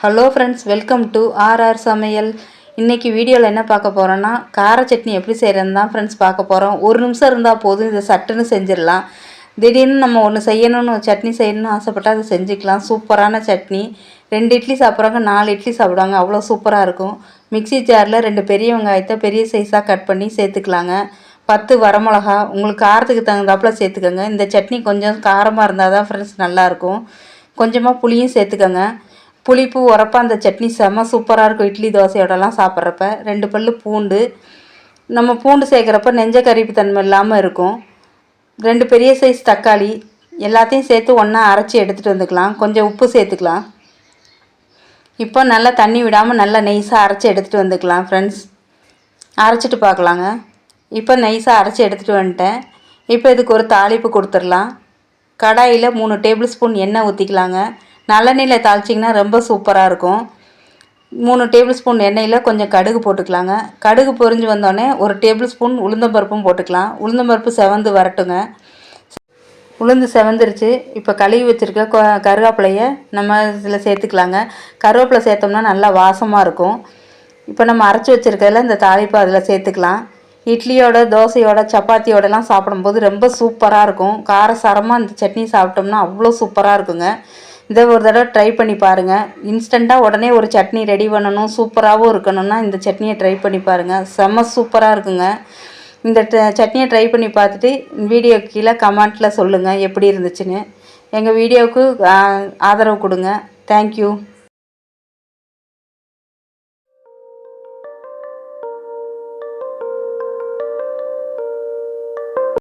Hello friends, welcome to RR Samayal. இன்றைக்கி வீடியோவில் என்ன பார்க்க போகிறோன்னா, கார சட்னி எப்படி செய்கிறதுன்னு தான் ஃப்ரெண்ட்ஸ் பார்க்க போகிறோம். ஒரு நிமிஷம் இருந்தால் போதும், இதை சட்டுன்னு செஞ்சிடலாம். திடீர்னு நம்ம ஒன்று செய்யணும்னு, சட்னி செய்யணும்னு ஆசைப்பட்டால் அதை செஞ்சுக்கலாம். சூப்பரான சட்னி. 2 இட்லி சாப்பிட்றவங்க 4 இட்லி சாப்பிடுவாங்க, அவ்வளோ சூப்பராக இருக்கும். மிக்ஸி ஜாரில் 2 பெரிய வெங்காயத்தை பெரிய சைஸாக கட் பண்ணி சேர்த்துக்கலாங்க. 10 வரமிளகா உங்களுக்கு காரத்துக்கு தகுந்தாப்புல சேர்த்துக்கோங்க. இந்த சட்னி கொஞ்சம் காரமாக இருந்தால் தான் ஃப்ரெண்ட்ஸ் நல்லாயிருக்கும். கொஞ்சமாக புளியும் சேர்த்துக்கோங்க. புளிப்பு உரப்பாக அந்த சட்னி செம்ம சூப்பராக இருக்கும். இட்லி தோசையோடலாம் சாப்பிட்றப்ப 2 பல்லு பூண்டு. நம்ம பூண்டு சேர்க்குறப்ப நெஞ்ச கரிப்பு தன்மை இல்லாமல் இருக்கும். 2 பெரிய சைஸ் தக்காளி. எல்லாத்தையும் சேர்த்து ஒன்றா அரைச்சி எடுத்துகிட்டு வந்துக்கலாம். கொஞ்சம் உப்பு சேர்த்துக்கலாம். இப்போ நல்லா தண்ணி விடாமல் நல்லா நைஸாக அரைச்சி எடுத்துகிட்டு வந்துக்கலாம் ஃப்ரெண்ட்ஸ். அரைச்சிட்டு பார்க்கலாங்க. இப்போ நைஸாக அரைச்சி எடுத்துகிட்டு வந்துட்டேன். இப்போ இதுக்கு ஒரு தாளிப்பு கொடுத்துடலாம். கடாயில் 3 டேபிள் ஸ்பூன் எண்ணெய் ஊற்றிக்கலாங்க. நல்லெண்ணெயில் தாளிச்சிங்கன்னா ரொம்ப சூப்பராக இருக்கும். 3 டேபிள் ஸ்பூன் எண்ணெயில் கொஞ்சம் கடுகு போட்டுக்கலாங்க. கடுகு பொரிஞ்சு வந்தோடனே 1 டேபிள் ஸ்பூன் உளுந்தம்பருப்பும் போட்டுக்கலாம். உளுந்தம்பருப்பு செவந்து வரட்டுங்க. உளுந்து செவந்துருச்சு. இப்போ கழுவி வச்சுருக்க கருவேப்பிலையை நம்ம இதில் சேர்த்துக்கலாங்க. கருவேப்பிலை சேர்த்தோம்னா நல்லா வாசமாக இருக்கும். இப்போ நம்ம அரைச்சி வச்சுருக்கிறதுல இந்த தாளிப்பை அதில் சேர்த்துக்கலாம். இட்லியோட, தோசையோட, சப்பாத்தியோடலாம் சாப்பிடும்போது ரொம்ப சூப்பராக இருக்கும். காரசாரமாக இந்த சட்னி சாப்பிட்டோம்னா அவ்வளோ சூப்பராக இருக்குங்க. இதை ஒரு தடவை ட்ரை பண்ணி பாருங்கள். இன்ஸ்டண்ட்டாக உடனே ஒரு சட்னி ரெடி பண்ணணும், சூப்பராகவும் இருக்கணும்னா இந்த சட்னியை ட்ரை பண்ணி பாருங்கள். செம்ம சூப்பராக இருக்குங்க. இந்த சட்னியை ட்ரை பண்ணி பார்த்துட்டு வீடியோ கீழே கமெண்ட்டில் சொல்லுங்கள் எப்படி இருந்துச்சுன்னு. எங்கள் வீடியோவுக்கு ஆதரவு கொடுங்க. தேங்க்யூ.